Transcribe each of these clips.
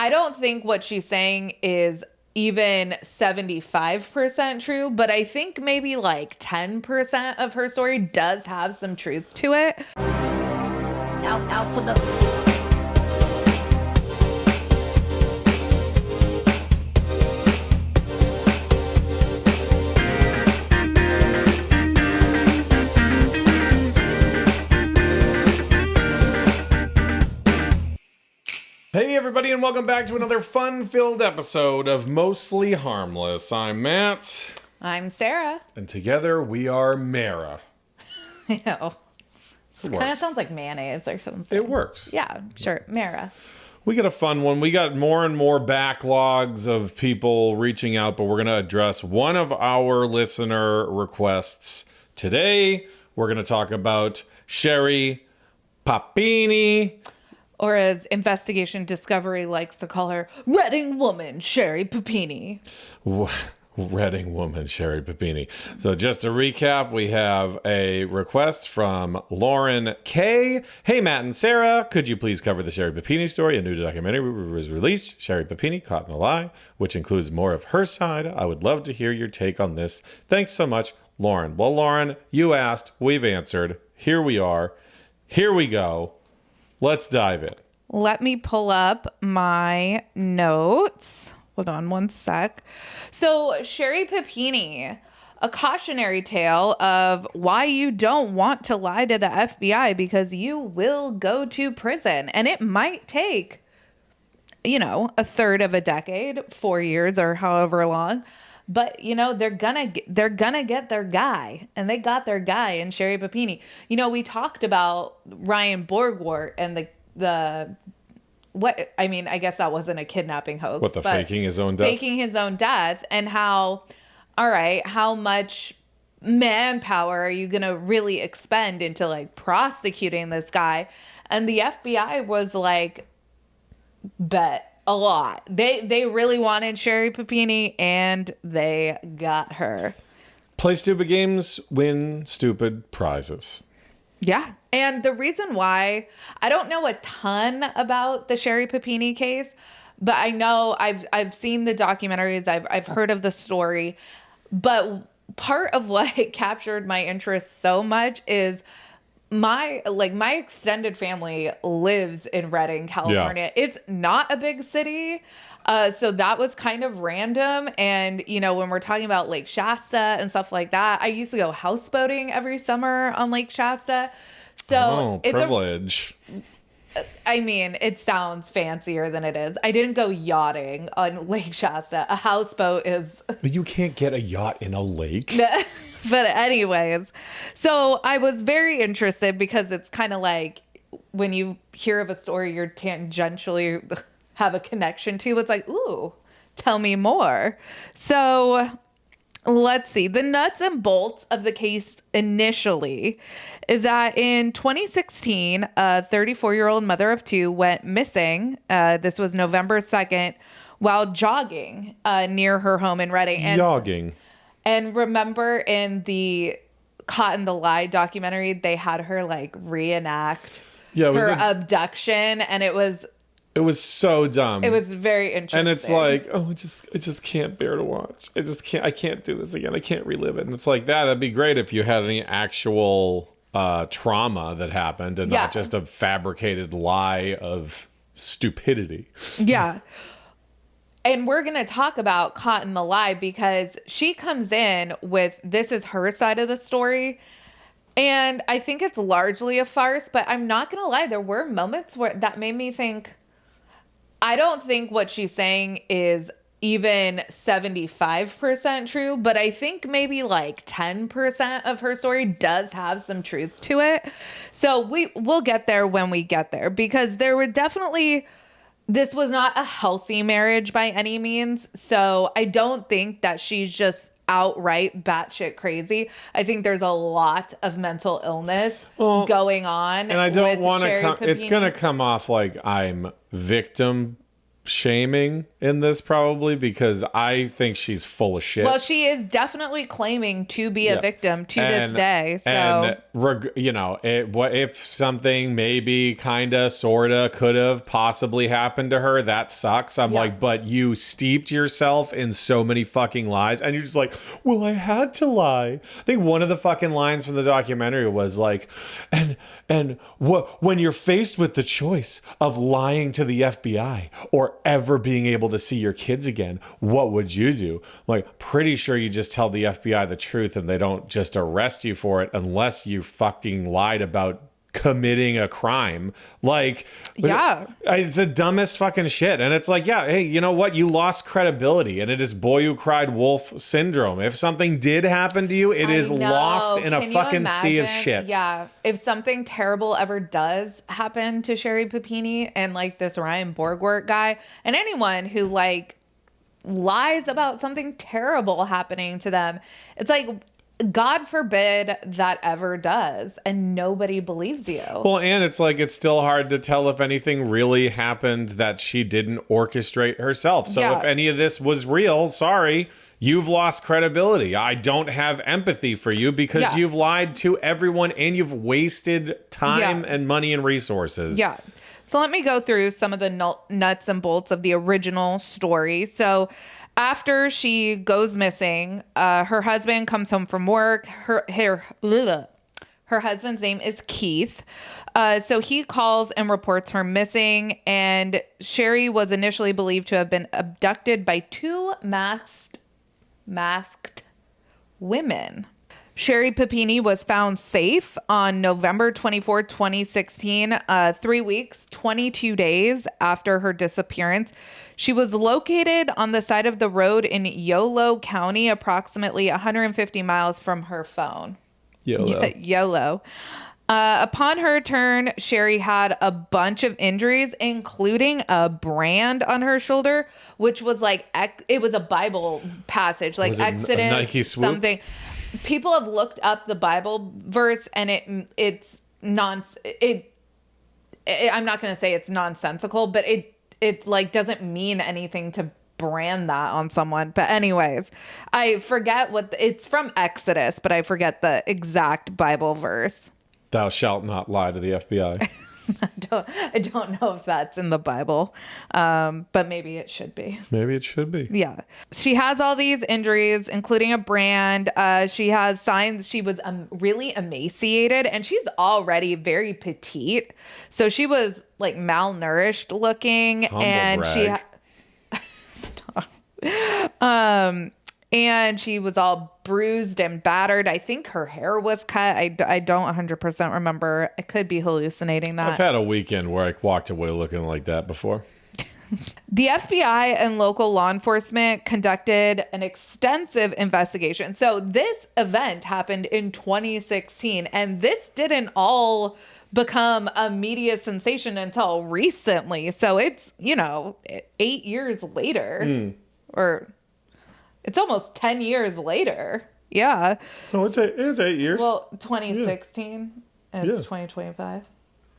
I don't think what she's saying is even 75% true, but I think maybe like 10% of her story does have some truth to it. Out for the... Hey everybody, and welcome back to another fun-filled episode of Mostly Harmless. I'm Matt. I'm Sarah. And together we are Mara. I know. It Kind of works. sounds like mayonnaise or something. It works. Yeah, sure. Mara. We got a fun one. We got more and more backlogs of people reaching out, but we're going to address one of our listener requests. Today, we're going to talk about Sherri Papini. Or as Investigation Discovery likes to call her, Reading woman, Sherri Papini. Reading woman, Sherri Papini. So just to recap, we have a request from Lauren K. Hey, Matt and Sarah, could you please cover the Sherri Papini story? A new documentary was released, Sherri Papini Caught in the Lie, which includes more of her side. I would love to hear your take on this. Thanks so much, Lauren. Well, Lauren, you asked, we've answered. Here we are. Here we go. Let's dive in. Let me pull up my notes. Hold on one sec. So, Sherri Papini, a cautionary tale of why you don't want to lie to the FBI because you will go to prison. And it might take, a third of a decade, 4 years or however long. But, they're gonna get their guy, and they got their guy in Sherri Papini. We talked about Ryan Borgwart and I guess that wasn't a kidnapping hoax. Faking his own death? Faking his own death, and how much manpower are you going to really expend into prosecuting this guy? And the FBI was like, bet. A lot. They really wanted Sherri Papini, and they got her. Play stupid games, win stupid prizes. Yeah. And the reason why, I don't know a ton about the Sherri Papini case, but I know I've seen the documentaries, I've heard of the story, but part of what captured my interest so much is my extended family lives in Redding, California. Yeah. It's not a big city. So that was kind of random. And, when we're talking about Lake Shasta and stuff like that, I used to go houseboating every summer on Lake Shasta. So it's privilege. It sounds fancier than it is. I didn't go yachting on Lake Shasta. A houseboat is... But you can't get a yacht in a lake. But anyways, so I was very interested because it's kind of like when you hear of a story you're tangentially have a connection to, it's like, ooh, tell me more. So let's see. The nuts and bolts of the case initially is that in 2016, a 34-year-old mother of two went missing. This was November 2nd while jogging near her home in Redding. Jogging. And remember in the Caught in the Lie documentary, they had her reenact her abduction, and it was so dumb. It was very interesting. And it's like, I just can't bear to watch. I can't do this again. I can't relive it. And it's like that'd be great if you had any actual trauma that happened and not just a fabricated lie of stupidity. Yeah. And we're going to talk about Caught in the Lie because she comes in with, this is her side of the story. And I think it's largely a farce, but I'm not going to lie. There were moments where that made me think, I don't think what she's saying is even 75% true, but I think maybe 10% of her story does have some truth to it. So we'll get there when we get there, because there were definitely... This was not a healthy marriage by any means. So I don't think that she's just outright batshit crazy. I think there's a lot of mental illness going on. And I don't want to it's going to come off like I'm victim shaming in this probably because I think she's full of shit. Well, she is definitely claiming to be a victim to this And- day. So, and you know, what if something maybe kind of sort of could have possibly happened to her? That sucks. I'm like, but you steeped yourself in so many fucking lies, and you're just like, well, I had to lie. I think one of the fucking lines from the documentary was like, and when you're faced with the choice of lying to the FBI or ever being able to see your kids again, what would you do? I'm like, pretty sure you just tell the FBI the truth and they don't just arrest you for it unless you fucking lied about committing a crime. Like, it's the dumbest fucking shit. And it's like, yeah, hey, you know what? You lost credibility, and it is boy who cried wolf syndrome. If something did happen to you, it is lost in a fucking sea of shit. Yeah. If something terrible ever does happen to Sherri Papini and like this Ryan Borgwart guy and anyone who like lies about something terrible happening to them, it's like, God forbid that ever does, and nobody believes you. Well, and it's like, it's still hard to tell if anything really happened that she didn't orchestrate herself. So if any of this was real, sorry, you've lost credibility. I don't have empathy for you because you've lied to everyone and you've wasted time and money and resources. Yeah. So let me go through some of the nuts and bolts of the original story. So after she goes missing, her husband comes home from work. Her husband's name is Keith. So he calls and reports her missing. And Sherri was initially believed to have been abducted by two masked women. Sherri Papini was found safe on November 24, 2016, 3 weeks, 22 days after her disappearance. She was located on the side of the road in Yolo County, approximately 150 miles from her phone. YOLO. Upon her return, Sherri had a bunch of injuries, including a brand on her shoulder, which was like, it was a Bible passage, like Exodus, a Nike swoop? Something. People have looked up the Bible verse, and I'm not going to say it's nonsensical, but it like doesn't mean anything to brand that on someone. But anyways, I forget it's from Exodus, but I forget the exact Bible verse. Thou shalt not lie to the FBI. I don't know if that's in the Bible, but maybe it should be. Maybe it should be. Yeah. She has all these injuries, including a brand. She has signs. She was really emaciated, and she's already very petite. So she was like malnourished looking. Humble and brag. Stop. And she was all bruised and battered. I think her hair was cut. I don't 100% remember. I could be hallucinating that. I've had a weekend where I walked away looking like that before. The FBI and local law enforcement conducted an extensive investigation. So this event happened in 2016, and this didn't all become a media sensation until recently. So it's, 8 years later, or it's almost 10 years later. Yeah. Oh, it's 8 years. Well, 2016, and it's 2025.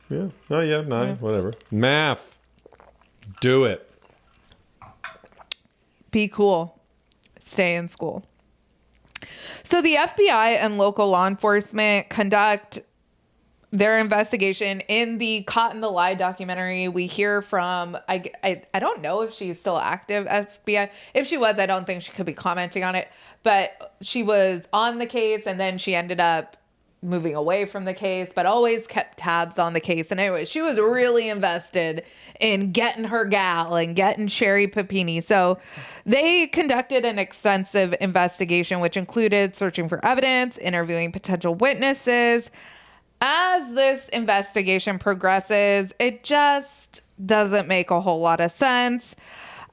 Yeah. Oh, yeah, 9, whatever. Math. Do it. Be cool. Stay in school. So the FBI and local law enforcement conduct their investigation. In the Caught in the Lie documentary, we hear from, I don't know if she's still active FBI. If she was, I don't think she could be commenting on it. But she was on the case, and then she ended up moving away from the case, but always kept tabs on the case. And anyway, she was really invested in getting her gal and getting Sherri Papini. So they conducted an extensive investigation, which included searching for evidence, interviewing potential witnesses. As this investigation progresses, it just doesn't make a whole lot of sense.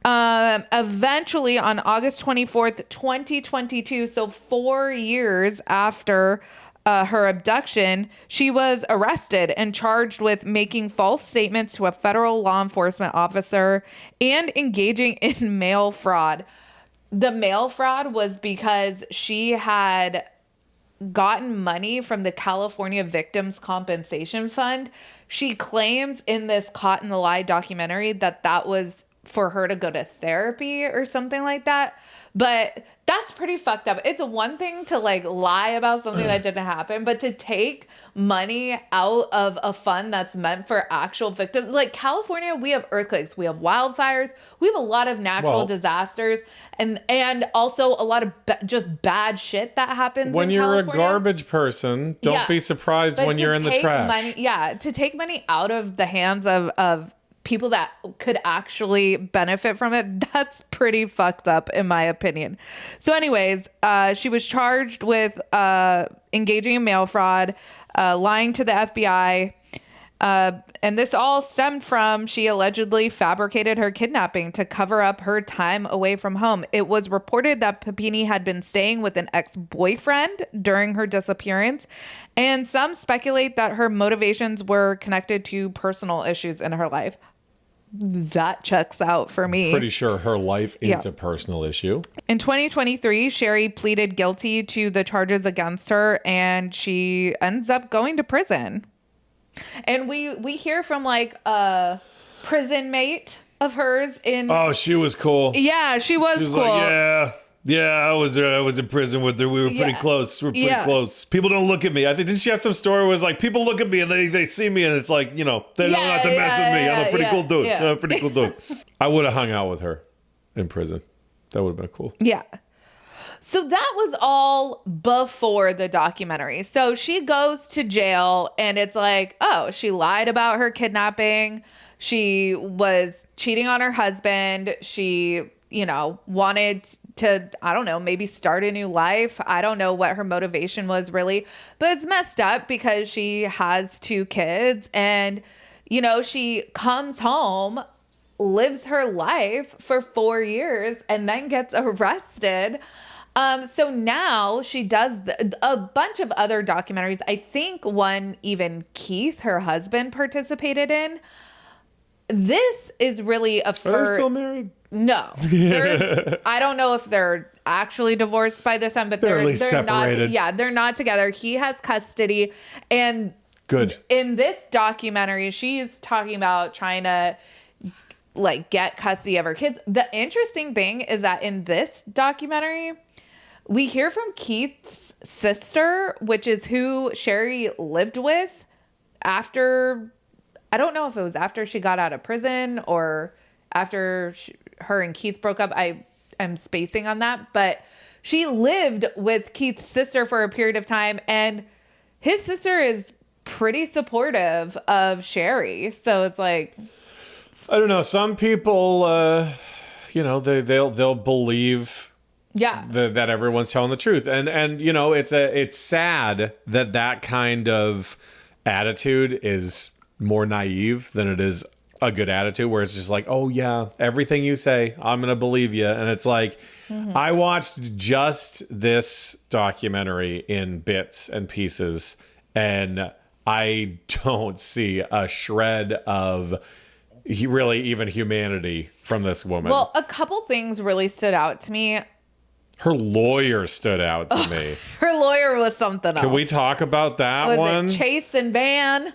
Eventually, on August 24th, 2022, so 4 years after her abduction, she was arrested and charged with making false statements to a federal law enforcement officer and engaging in mail fraud. The mail fraud was because she had gotten money from the California Victims Compensation Fund. She claims in this Caught in the Lie documentary that was for her to go to therapy or something like that. But that's pretty fucked up. It's one thing to like lie about something that didn't happen, but to take money out of a fund that's meant for actual victims. Like California, we have earthquakes, we have wildfires, we have a lot of natural disasters, and also a lot of just bad shit that happens when in you're California. a garbage person, don't be surprised But when to you're in the take trash. money, to take money out of the hands of people that could actually benefit from it, that's pretty fucked up in my opinion. So anyways, she was charged with engaging in mail fraud, lying to the FBI, and this all stemmed from she allegedly fabricated her kidnapping to cover up her time away from home. It was reported that Papini had been staying with an ex-boyfriend during her disappearance, and some speculate that her motivations were connected to personal issues in her life. That checks out for me. Pretty sure her life is a personal issue. In 2023, Sherri pleaded guilty to the charges against her, and she ends up going to prison. And we hear from like a prison mate of hers in. Oh, she was cool. Yeah, she was cool. Like, I was in prison with her. We were pretty close. We're pretty close. People don't look at me. I think didn't she have some story where it was like people look at me and they see me and it's like, they don't have to mess with me. I'm a pretty cool dude. Yeah. I'm a pretty cool dude. I would have hung out with her in prison. That would have been cool. Yeah. So that was all before the documentary. So she goes to jail and it's like, oh, she lied about her kidnapping. She was cheating on her husband. She, wanted to, I don't know, maybe start a new life. I don't know what her motivation was really, but it's messed up because she has 2 kids and, she comes home, lives her life for 4 years and then gets arrested. So now she does a bunch of other documentaries. I think one even Keith, her husband, participated in. This is really a first. Are they still married? No. I don't know if they're actually divorced by this time, but They're at least they're separated. they're not together. He has custody. And good. In this documentary, she's talking about trying to like get custody of her kids. The interesting thing is that in this documentary, we hear from Keith's sister, which is who Sherri lived with after, I don't know if it was after she got out of prison or after her and Keith broke up. I'm spacing on that, but she lived with Keith's sister for a period of time, and his sister is pretty supportive of Sherri. So it's like, I don't know. Some people, they'll believe. Yeah. That everyone's telling the truth. And it's sad that kind of attitude is more naive than it is a good attitude where it's just like, oh yeah, everything you say, I'm going to believe you. And it's like, I watched just this documentary in bits and pieces and I don't see a shred of really even humanity from this woman. Well, a couple things really stood out to me. Her lawyer stood out to me. Her lawyer was something else. Can we talk about that was one? it Chase and Van?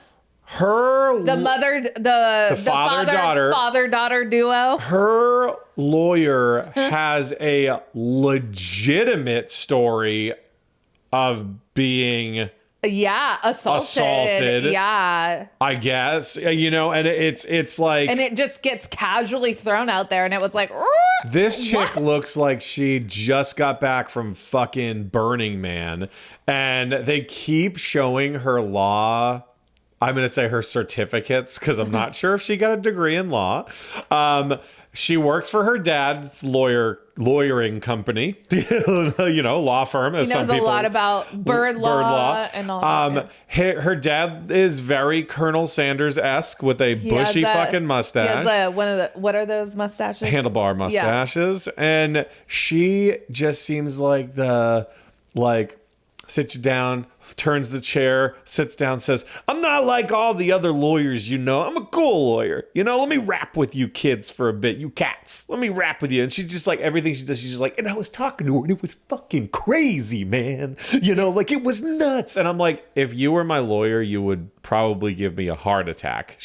The Mother, the father-daughter duo. Her lawyer has a legitimate story of being assaulted. Yeah. I guess, and it's like, and it just gets casually thrown out there and it was like, this chick looks like she just got back from fucking Burning Man and they keep showing her law. I'm going to say her certificates because I'm not sure if she got a degree in law. She works for her dad's lawyering company, law firm. As he knows some people, a lot about bird law and all that. Her dad is very Colonel Sanders-esque with a bushy fucking mustache. He has what are those mustaches? Handlebar mustaches. Yeah. And she just seems like sits you down, turns the chair, sits down, says, I'm not like all the other lawyers, I'm a cool lawyer. Let me rap with you kids for a bit, you cats. Let me rap with you. And she's just like, everything she does, she's just like, and I was talking to her and it was fucking crazy, man. It was nuts. And I'm like, if you were my lawyer, you would probably give me a heart attack.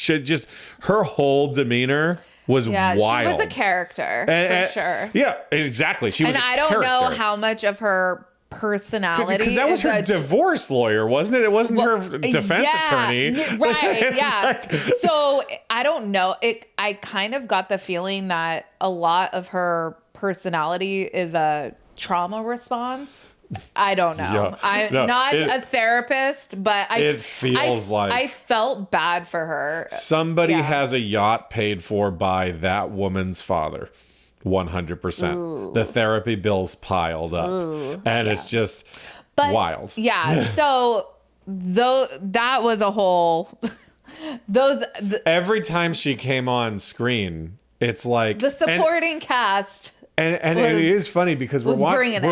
Her whole demeanor was wild. She was a character for sure. Yeah, exactly. She was and a I don't know character. how much of her personality Because that was her divorce lawyer, wasn't it? It wasn't her defense attorney. Right, yeah. So I don't know. I kind of got the feeling that a lot of her personality is a trauma response. I don't know. Yeah. I'm No, not a therapist, but it feels like I felt bad for her. Somebody has a yacht paid for by that woman's father. 100%. The therapy bills piled up. And it's just wild. Yeah. So that was a whole every time she came on screen, it's like the supporting cast. And it is funny because we're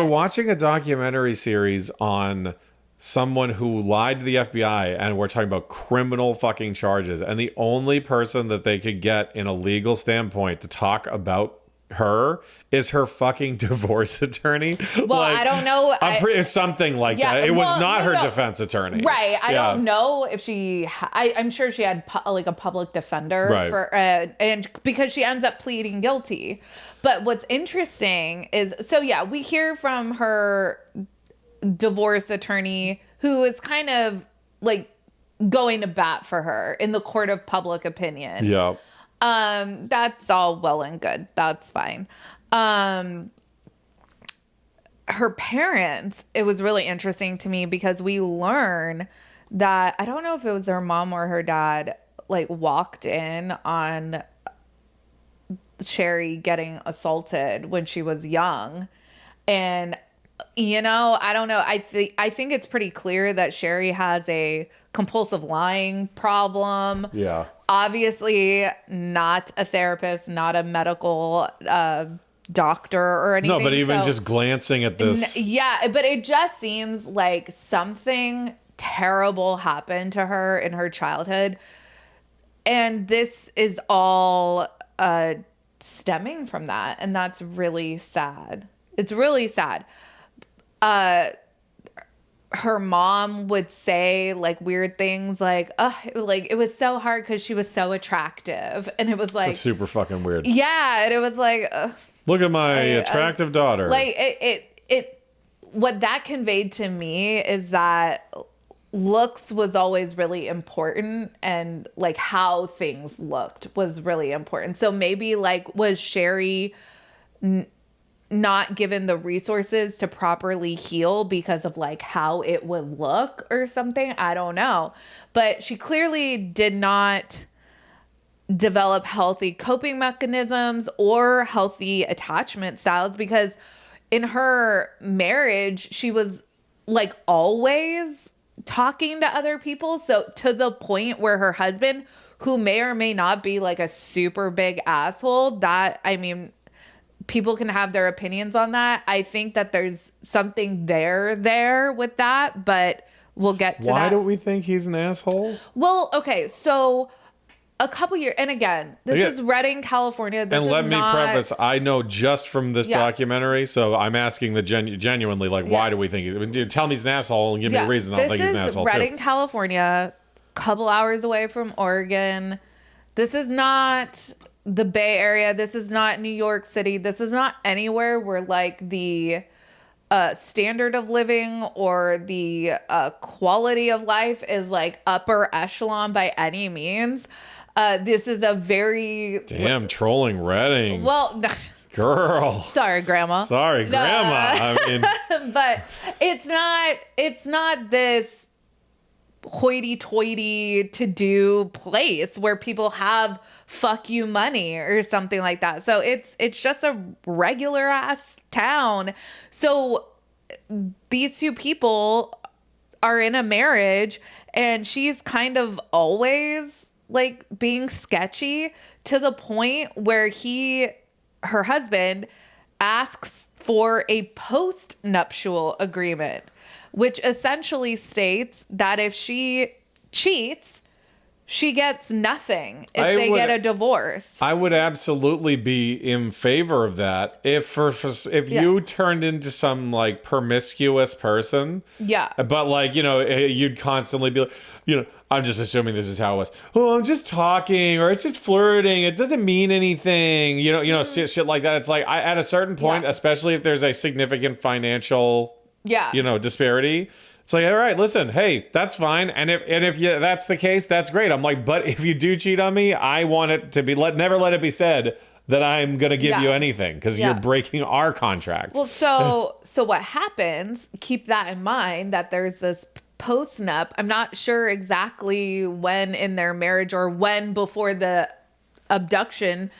watching a documentary series on someone who lied to the FBI, and we're talking about criminal fucking charges. And the only person that they could get in a legal standpoint to talk about her is her fucking divorce attorney. Well, I don't know. Something like that. It was not her defense attorney. Right. I don't know if she, I'm sure she had like a public defender for, and because she ends up pleading guilty. But what's interesting is, we hear from her divorce attorney who is kind of like going to bat for her in the court of public opinion. Yeah. That's all well and good. That's fine. Her parents, it was really interesting to me because we learn that, I don't know if it was her mom or her dad, like walked in on Sherri getting assaulted when she was young. And, I don't know. I think it's pretty clear that Sherri has a compulsive lying problem. Yeah. Obviously not a therapist, not a medical doctor or anything. No, but even just glancing at this. But it just seems like something terrible happened to her in her childhood. And this is all stemming from that. And that's really sad. It's really sad. Her mom would say like weird things like, it was so hard because she was so attractive. And it was like, that's super fucking weird. Yeah. And it was like, look at my attractive daughter. Like what that conveyed to me is that looks was always really important, and like how things looked was really important. So maybe like, was Sherri not given the resources to properly heal because of like how it would look or something? I don't know. But she clearly did not develop healthy coping mechanisms or healthy attachment styles, because in her marriage, she was like always talking to other people. So to the point where her husband, who may or may not be like a super big asshole, people can have their opinions on that. I think that there's something there with that, but we'll get to that. Why don't we think he's an asshole? Well, okay, so a couple years, and again, this is Redding, California. This and is let me preface, I know just from this documentary, so I'm asking the genuinely, like, why do we think he's... Tell me he's an asshole and give me a reason I'll think he's an asshole, This is Redding, California, couple hours away from Oregon. This is not the Bay Area. This is not New York City. This is not anywhere where like the standard of living or the quality of life is like upper echelon by any means. This is a very... Damn, trolling Redding. Well... Girl. Sorry, Grandma. Sorry, Grandma. I mean... But it's not this hoity-toity to-do place where people have fuck you money or something like that. So it's just a regular ass town. So these two people are in a marriage, and she's kind of always like being sketchy to the point where her husband asks for a post-nuptial agreement, which essentially states that if she cheats, she gets nothing if they get a divorce. I would absolutely be in favor of that if you turned into some like promiscuous person. Yeah. But like, you'd constantly be like, I'm just assuming this is how it was. Oh, I'm just talking, or it's just flirting. It doesn't mean anything. Shit like that. It's like at a certain point, especially if there's a significant financial, disparity. It's like, all right, listen, hey, that's fine. And if that's the case, that's great. I'm like, but if you do cheat on me, I want it to be never let it be said that I'm going to give you anything, because you're breaking our contract. Well, so what happens, keep that in mind, that there's this post-nup. I'm not sure exactly when in their marriage or when before the abduction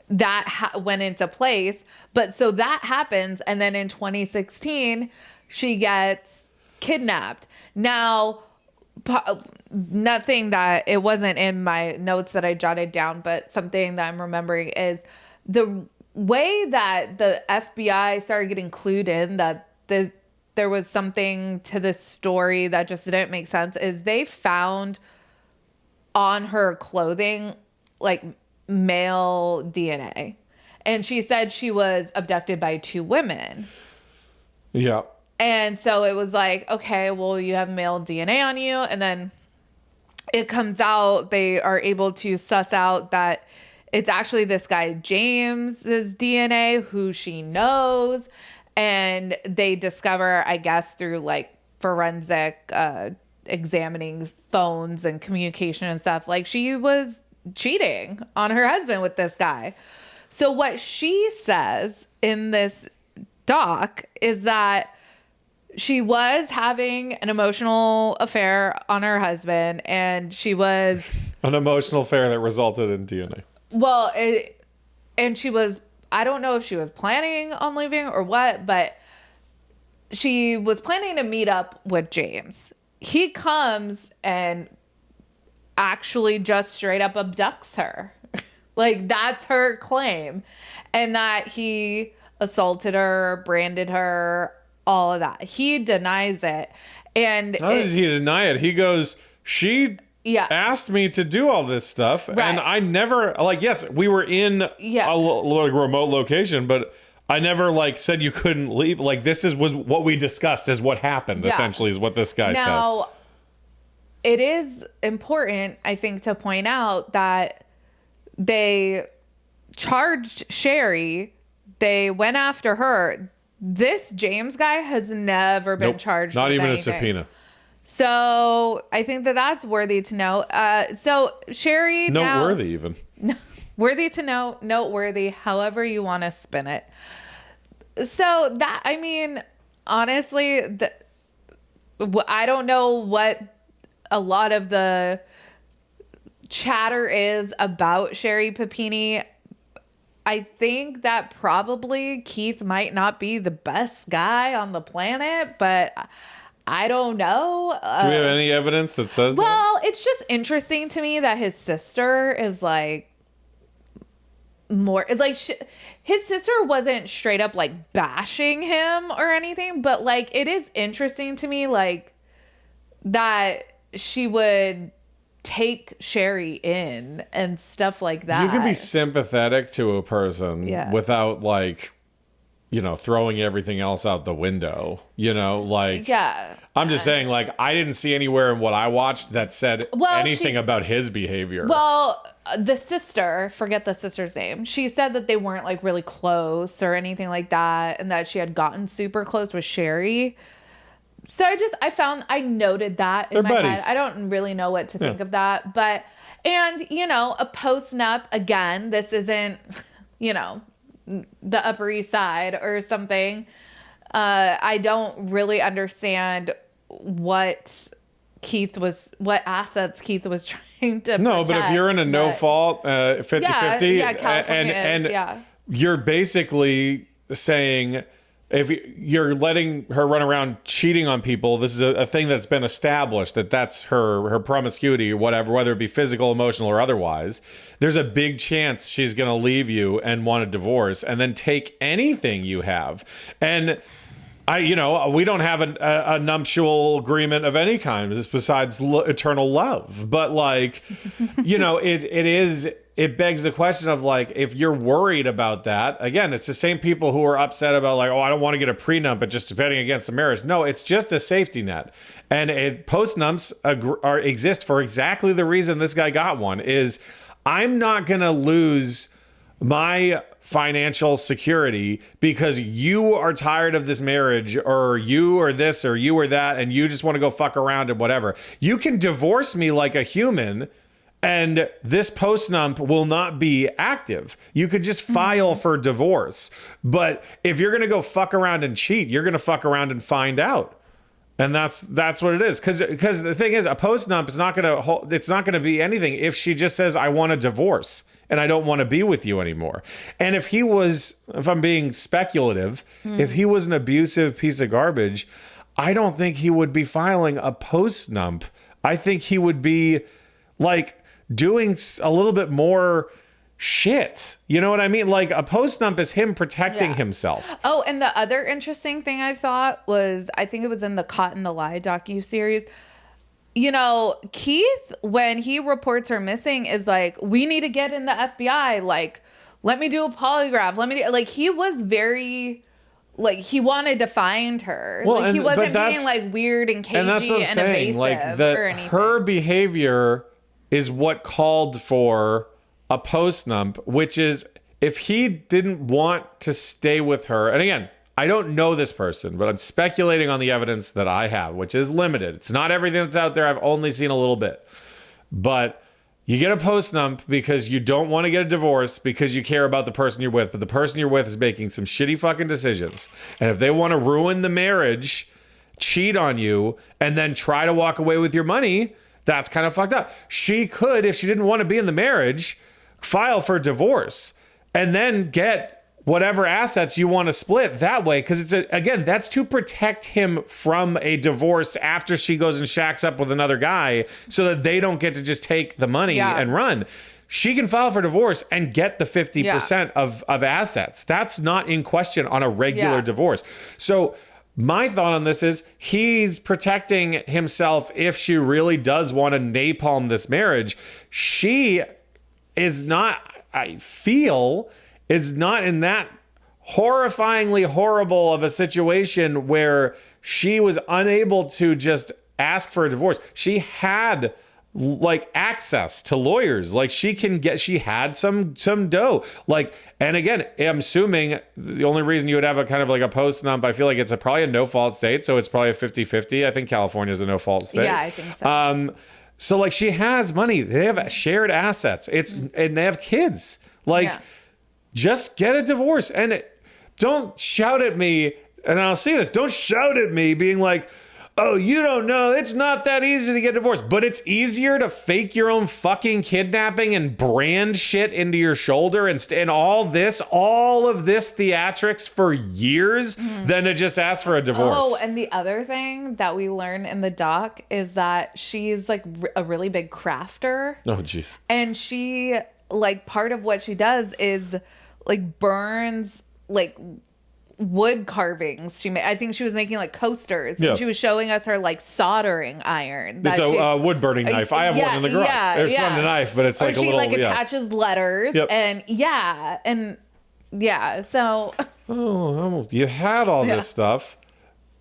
that went into place. But so that happens. And then in 2016, she gets kidnapped. Now, nothing that it wasn't in my notes that I jotted down, but something that I'm remembering is the way that the FBI started getting clued in that there was something to this story that just didn't make sense is they found on her clothing like male DNA. And she said she was abducted by 2 women. Yeah. And so it was like, okay, well, you have male DNA on you. And then it comes out, they are able to suss out that it's actually this guy, James's DNA, who she knows. And they discover, I guess, through like forensic examining phones and communication and stuff, like she was cheating on her husband with this guy. So what she says in this doc is that she was having an emotional affair on her husband, and she was an emotional affair that resulted in DNA. Well, and she was, I don't know if she was planning on leaving or what, but she was planning to meet up with James. He comes and actually just straight up abducts her. Like, that's her claim. And that he assaulted her, branded her, all of that. He denies it. And how does he deny it? He goes, she asked me to do all this stuff. Right. And I never, like, yes, we were in a remote location, but I never, like, said you couldn't leave. Like, this was what we discussed is what happened, essentially, is what this guy says. Now, it is important, I think, to point out that they charged Sherri. They went after her. This James guy has never been charged not with even anything. A subpoena. So I think that that's worthy to know. So Sherri, noteworthy even. Worthy to know, noteworthy, however you want to spin it. So that, I mean, honestly, I don't know what a lot of the chatter is about Sherri Papini. I think that probably Keith might not be the best guy on the planet, but I don't know. Do we have any evidence that says that? Well, it's just interesting to me that his sister is like more like his sister wasn't straight up like bashing him or anything, but like it is interesting to me like that she would take Sherri in and stuff like that. You can be sympathetic to a person without like, throwing everything else out the window, like, I'm just saying, like, I didn't see anywhere in what I watched that said anything about his behavior. Well, the sister, forget the sister's name. She said that they weren't like really close or anything like that. And that she had gotten super close with Sherri. So I noted that in my head. I don't really know what to think of that, but, and a post-nup, again, this isn't, the Upper East Side or something. I don't really understand what assets Keith was trying to No, protect, but if you're in a no-fault 50-50, California and you're basically saying, if you're letting her run around cheating on people, this is a thing that's been established, that's her promiscuity or whatever, whether it be physical, emotional, or otherwise. There's a big chance she's going to leave you and want a divorce and then take anything you have. And We don't have a nuptial agreement of any kind besides eternal love. But like, it begs the question of like, if you're worried about that, again, it's the same people who are upset about like, oh, I don't want to get a prenup, but just defending against the marriage. No, it's just a safety net. And postnups exist for exactly the reason this guy got one is I'm not going to lose my financial security because you are tired of this marriage or you or this or you or that and you just want to go fuck around and whatever. You can divorce me like a human and this postnump will not be active. You could just file for divorce. But if you're going to go fuck around and cheat, you're going to fuck around and find out. And that's what it is. Because the thing is, a postnump is not going to be anything if she just says, I want a divorce and I don't want to be with you anymore. And if I'm being speculative, if he was an abusive piece of garbage, I don't think he would be filing a postnump. I think he would be like doing a little bit more shit. You know what I mean? Like a postnump is him protecting himself. Oh, and the other interesting thing I thought was, I think it was in the Caught in the Lie docuseries. Keith, when he reports her missing, is like, we need to get in the FBI. Like, let me do a polygraph. He was very, like, he wanted to find her. Well, like, he wasn't being like weird and cagey and evasive like or anything. Her behavior is what called for a postnump, which is if he didn't want to stay with her. And again, I don't know this person, but I'm speculating on the evidence that I have, which is limited. It's not everything that's out there. I've only seen a little bit. But you get a postnump because you don't want to get a divorce because you care about the person you're with. But the person you're with is making some shitty fucking decisions. And if they want to ruin the marriage, cheat on you, and then try to walk away with your money, that's kind of fucked up. She could, if she didn't want to be in the marriage, file for divorce and then get whatever assets you want to split that way. Because again, that's to protect him from a divorce after she goes and shacks up with another guy so that they don't get to just take the money and run. She can file for divorce and get the 50% of assets. That's not in question on a regular divorce. So my thought on this is he's protecting himself if she really does want to napalm this marriage. She is not, I feel, is not in that horrifyingly horrible of a situation where she was unable to just ask for a divorce. She had like access to lawyers. Like she had some dough. Like, and again, I'm assuming the only reason you would have a kind of like a postnump, I feel like it's probably a no fault state. So it's probably a 50-50. I think California is a no fault state. Yeah, I think so. So like she has money. They have shared assets. And they have kids. Like just get a divorce and don't shout at me. And I'll see this. Don't shout at me being like, oh, you don't know. It's not that easy to get divorced. But it's easier to fake your own fucking kidnapping and brand shit into your shoulder and all of this theatrics for years than to just ask for a divorce. Oh, and the other thing that we learn in the doc is that she's like a really big crafter. Oh, jeez. And she, like, part of what she does is like burns like wood carvings. I think she was making like coasters, and she was showing us her like soldering iron. It's a wood burning knife. I have one in the garage. There's not a knife, but it's like a little. She like attaches letters, and So you had all this stuff.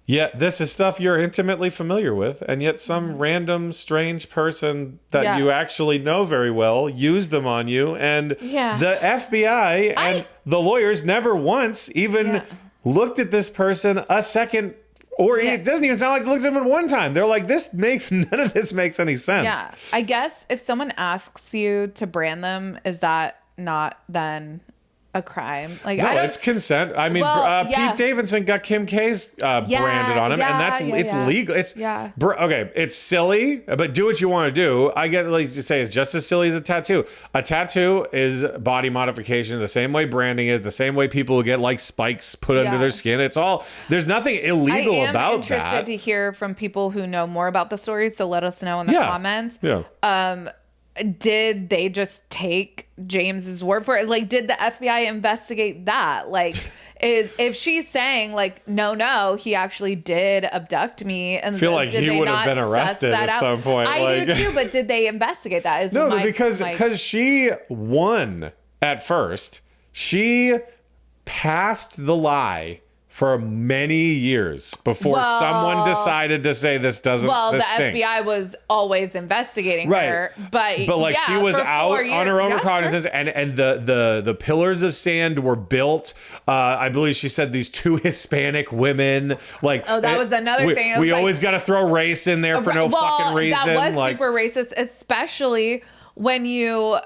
Yet this is stuff you're intimately familiar with, and yet some random strange person that you actually know very well used them on you, and the FBI and the lawyers never once even looked at this person a second, or it doesn't even sound like they looked at him at one time. They're like, none of this makes any sense. Yeah, I guess if someone asks you to brand them, is that not then a crime? Like, no, it's consent. I mean, Pete Davidson got Kim K's branded on him, and it's legal. It's okay. It's silly, but do what you want to do. I guess, like you say, it's just as silly as a tattoo. A tattoo is body modification, the same way branding is, the same way people get like spikes put under their skin. It's all, there's nothing illegal about that. I'm interested to hear from people who know more about the story, so let us know in the comments. Did they just take James's word for it? Like, did the FBI investigate that? Like, is if she's saying like, no, he actually did abduct me, and I feel like did he they would have not been suss arrested that at out? some point. I do too, but did they investigate that? Is No, my- because my- she won at first. She passed the lie for many years before someone decided to say this doesn't. Well, the this stinks. FBI was always investigating her, but like yeah, she was for out 4 years. on her own Yeah, recognizance, sure. and the pillars of sand were built. I believe she said these 2 Hispanic women. Like, Oh, that was another thing. It was We like- always got to throw race in there for no fucking reason. That was like, super racist, especially when you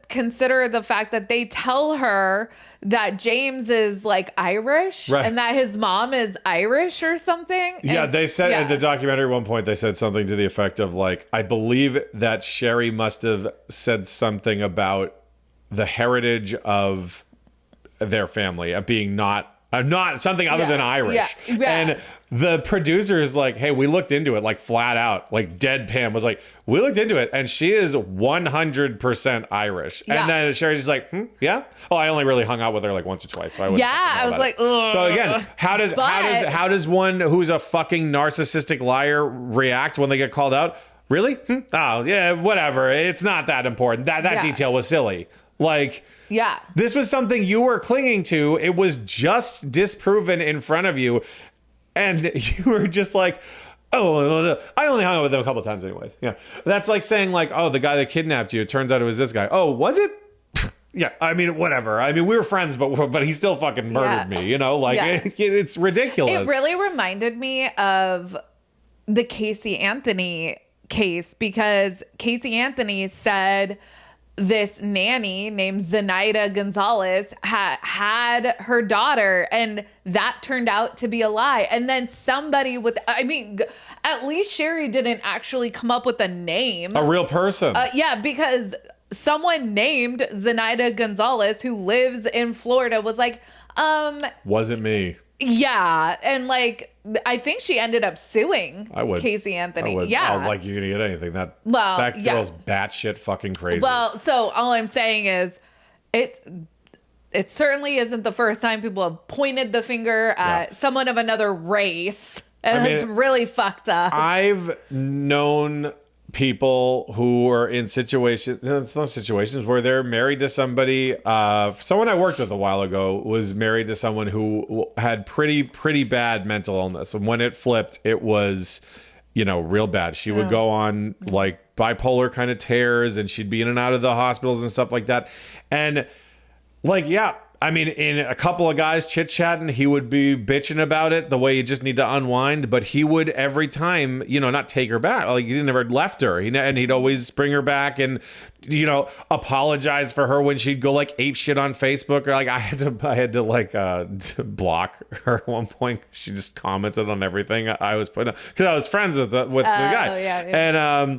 consider the fact that they tell her that James is like Irish Right. and that his mom is Irish or something. Yeah, And- they said yeah. in the documentary at one point, they said something to the effect of like, I believe that Sherri must have said something about the heritage of their family of being not something other Yeah, than Irish. yeah. And the producer is like, hey, we looked into it, like flat out, like deadpan was like, we looked into it and she is 100% Irish. Yeah. And then Sherry's just like, yeah. Oh, I only really hung out with her like once or twice. So I wouldn't Yeah, fucking know I was about like, it. ugh. So again, But- how does one who's a fucking narcissistic liar react when they get called out? Really? Oh, yeah, whatever. It's not that important. That Yeah. detail was silly. Like, Yeah. this was something you were clinging to. It was just disproven in front of you. And you were just like, oh, I only hung out with them a couple times anyways. Yeah. That's like saying like, oh, the guy that kidnapped you, it turns out it was this guy. Oh, was it? Yeah. I mean, whatever. I mean, we were friends, but he still fucking murdered Yeah. me, you know? Like, Yeah. it's ridiculous. It really reminded me of the Casey Anthony case because Casey Anthony said this nanny named Zenaida Gonzalez had her daughter, and that turned out to be a lie. And then somebody at least Sherri didn't actually come up with a name. A real person. Yeah, because someone named Zenaida Gonzalez who lives in Florida was like, Wasn't me. yeah, and like I think she ended up suing I would. Casey Anthony. I would. Yeah. Oh, like you're gonna get anything. That yeah. girl's batshit fucking crazy. Well, so all I'm saying is it certainly isn't the first time people have pointed the finger at someone of another race. And it's really fucked up. I've known people who are in situations, it's not situations where they're married to somebody. Someone I worked with a while ago was married to someone who had pretty bad mental illness. And when it flipped, it was, real bad. She would go on like bipolar kind of tears and she'd be in and out of the hospitals and stuff like that. And like, yeah, I mean, in a couple of guys chit-chatting, he would be bitching about it, the way you just need to unwind. But he would every time, not take her back. Like, he never left her. And he'd always bring her back and, apologize for her when she'd go like ape shit on Facebook. Or like, I had to like to block her at one point. She just commented on everything I was putting, because I was friends with the guy. Yeah.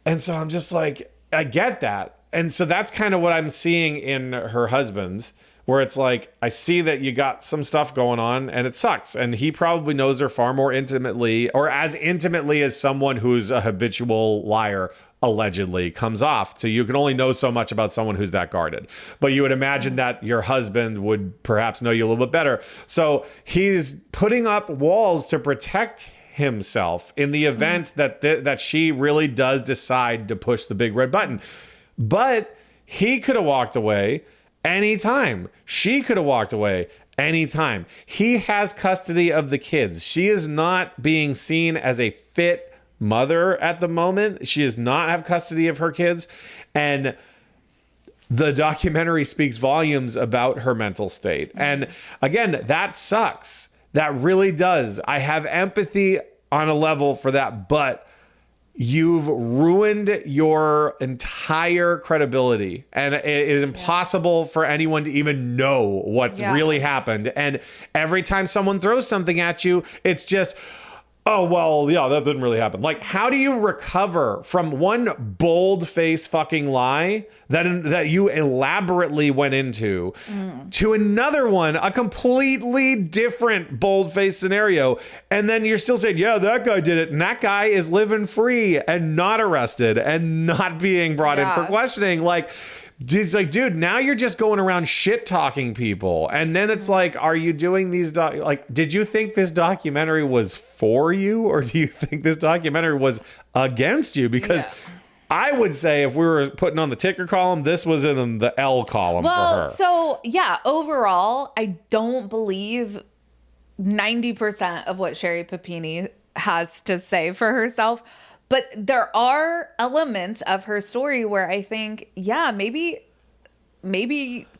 And so I'm just like, I get that. And so that's kind of what I'm seeing in her husband's, where it's like, I see that you got some stuff going on and it sucks. And he probably knows her far more intimately, or as intimately as someone who's a habitual liar allegedly comes off. So you can only know so much about someone who's that guarded. But you would imagine that your husband would perhaps know you a little bit better. So he's putting up walls to protect himself in the event that she really does decide to push the big red button. But he could have walked away anytime. She could have walked away anytime. He has custody of the kids. She is not being seen as a fit mother at the moment. She does not have custody of her kids. And the documentary speaks volumes about her mental state. And again, that sucks. That really does. I have empathy on a level for that, but you've ruined your entire credibility, and it is impossible for anyone to even know what's really happened. And every time someone throws something at you, it's just, oh, well, yeah, that didn't really happen. Like, how do you recover from one bold-faced fucking lie that you elaborately went into to another one, a completely different bold-faced scenario, and then you're still saying, yeah, that guy did it, and that guy is living free and not arrested and not being brought in for questioning? Like, It's like, dude, now you're just going around shit talking people. And then it's like, are you doing these did you think this documentary was for you, or do you think this documentary was against you? Because I would say if we were putting on the ticker column, this was in the L column for her. So yeah, overall, I don't believe 90% of what Sherri Papini has to say for herself. But there are elements of her story where I think, yeah, maybe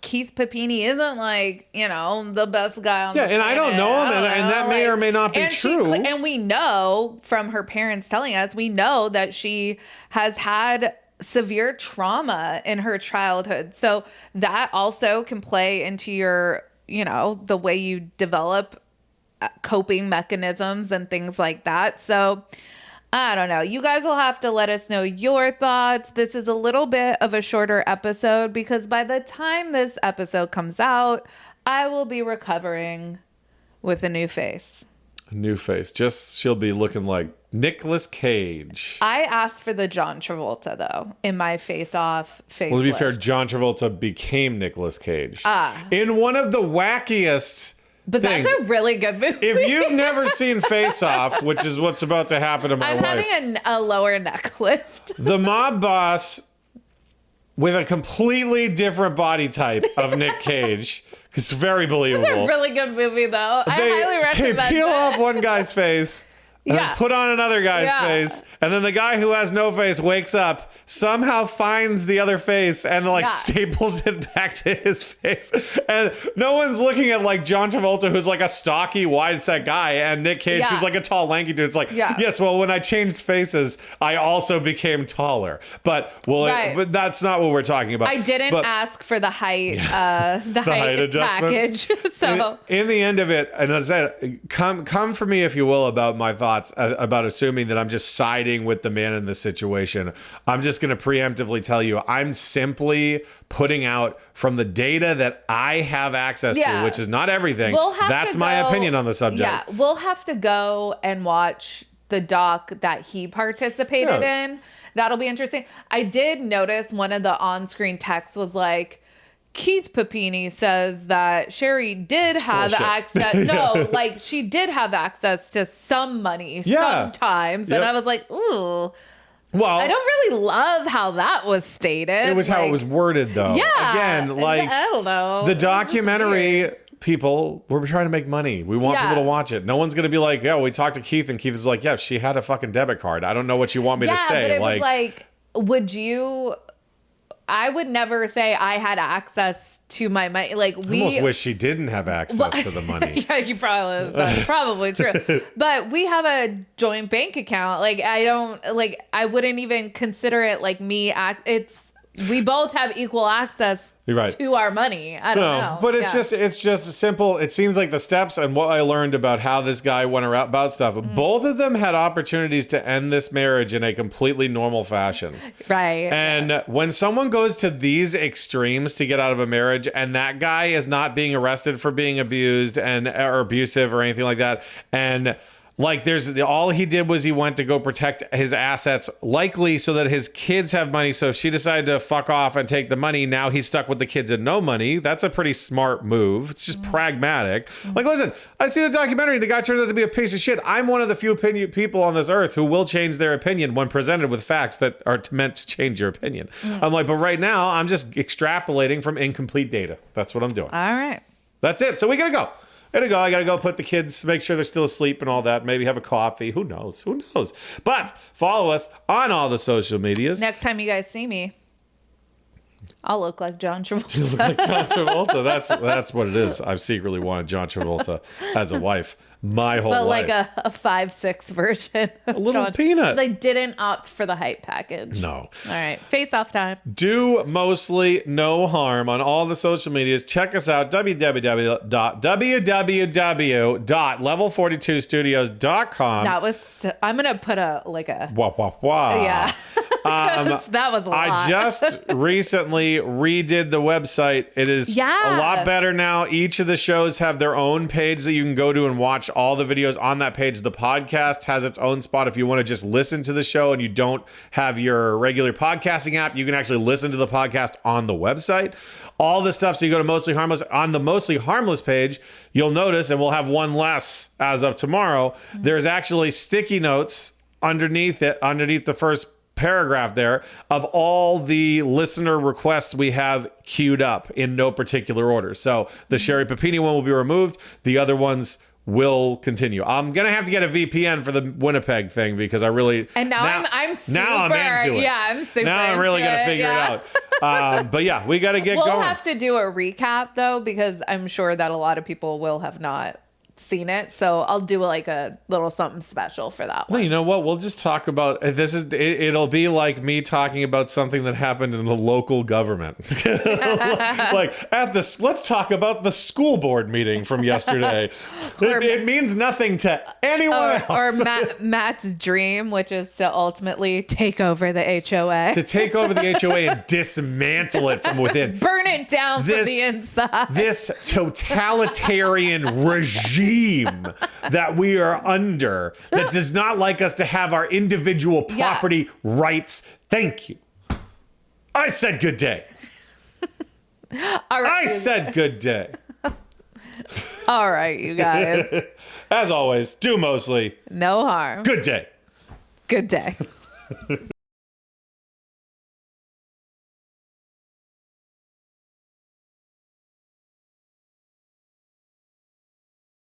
Keith Papini isn't like, the best guy on the planet. And I don't know him, and that may or may not be true. And we know from her parents telling us, we know that she has had severe trauma in her childhood. So that also can play into your, the way you develop coping mechanisms and things like that. So I don't know. You guys will have to let us know your thoughts. This is a little bit of a shorter episode because by the time this episode comes out, I will be recovering with a new face. A new face. She'll be looking like Nicolas Cage. I asked for the John Travolta, though, in my face-off facelift. Well, to be fair, John Travolta became Nicolas Cage. In one of the wackiest... But things. That's a really good movie. If you've never seen Face Off, which is what's about to happen to my wife. I'm having a lower neck lift. The mob boss with a completely different body type of Nick Cage. It's very believable. It's a really good movie, though. I highly recommend it. They peel off one guy's face. And then put on another guy's face. And then the guy who has no face wakes up, somehow finds the other face and staples it back to his face. And no one's looking at like John Travolta, who's like a stocky, wide set guy, and Nick Cage, who's like a tall, lanky dude. It's like, yes, well, when I changed faces, I also became taller. But but that's not what we're talking about. I didn't ask for the height, the height adjustment package. So in the end of it, and as I said, come for me if you will about my thoughts about assuming that I'm just siding with the man in this situation. I'm just going to preemptively tell you, I'm simply putting out from the data that I have access to, which is not everything. That's my opinion on the subject. Yeah, we'll have to go and watch the doc that he participated in. That'll be interesting. I did notice one of the on-screen texts was like, Keith Papini says that Sherri did have access. No, like she did have access to some money sometimes. And I was like, ooh. Well, I don't really love how that was stated. It was how it was worded, though. Yeah. Again, like, I don't know. The documentary people, we're trying to make money. We want people to watch it. No one's going to be like, we talked to Keith, and Keith is like, she had a fucking debit card. I don't know what you want me to say. But it was like, would you... I would never say I had access to my money. Like I almost wish she didn't have access to the money. Yeah, that's probably true. But we have a joint bank account. Like I wouldn't even consider it like me. We both have equal access to our money. I don't know. But it's just simple. It seems like the steps and what I learned about how this guy went about stuff. Both of them had opportunities to end this marriage in a completely normal fashion. Right. And when someone goes to these extremes to get out of a marriage, and that guy is not being arrested for being abused or abusive or anything like that, and like all he did was he went to go protect his assets, likely so that his kids have money. So if she decided to fuck off and take the money, now he's stuck with the kids and no money. That's a pretty smart move. It's just pragmatic. Like, listen, I see the documentary. The guy turns out to be a piece of shit. I'm one of the few people on this earth who will change their opinion when presented with facts that are meant to change your opinion. I'm like, but right now I'm just extrapolating from incomplete data. That's what I'm doing. All right. That's it. So we gotta go. I gotta go put the kids, make sure they're still asleep and all that. Maybe have a coffee. Who knows? But follow us on all the social medias. Next time you guys see me, I'll look like John Travolta. You look like John Travolta. That's what it is. I've secretly wanted John Travolta as a wife my whole life. But like a 5'6" version of a little John, peanut. They didn't opt for the height package. No. All right. Face off time. Do mostly no harm on all the social medias. Check us out. www.level42studios.com. That was... I'm going to put a... Wah, wah, wah. Yeah. That was a lot. I just recently redid the website. It is a lot better now. Each of the shows have their own page that you can go to and watch all the videos on that page. The podcast has its own spot. If you want to just listen to the show and you don't have your regular podcasting app, you can actually listen to the podcast on the website. All this stuff. So you go to Mostly Harmless. On the Mostly Harmless page, you'll notice, and we'll have one less as of tomorrow, there's actually sticky notes underneath the first paragraph there of all the listener requests we have queued up in no particular order. So the Sherri Papini one will be removed. The other ones will continue. I'm gonna have to get a VPN for the Winnipeg thing because I really I'm super, now I'm into it. Yeah, I'm super. Now I'm really gonna figure it out. But yeah, we got to get going. We'll have to do a recap though because I'm sure that a lot of people will have not seen it, so I'll do like a little something special for that one. Well, you know what? We'll just talk about this. It'll be like me talking about something that happened in the local government. Let's talk about the school board meeting from yesterday. It means nothing to anyone else. Or Matt's dream, which is to ultimately take over the HOA. To take over the HOA and dismantle it from within. Burn it down from the inside. This totalitarian regime that we are under that does not like us to have our individual property rights. Thank you. I said good day. All right, I said good day. All right, you guys. As always, do mostly. No harm. Good day. Good day.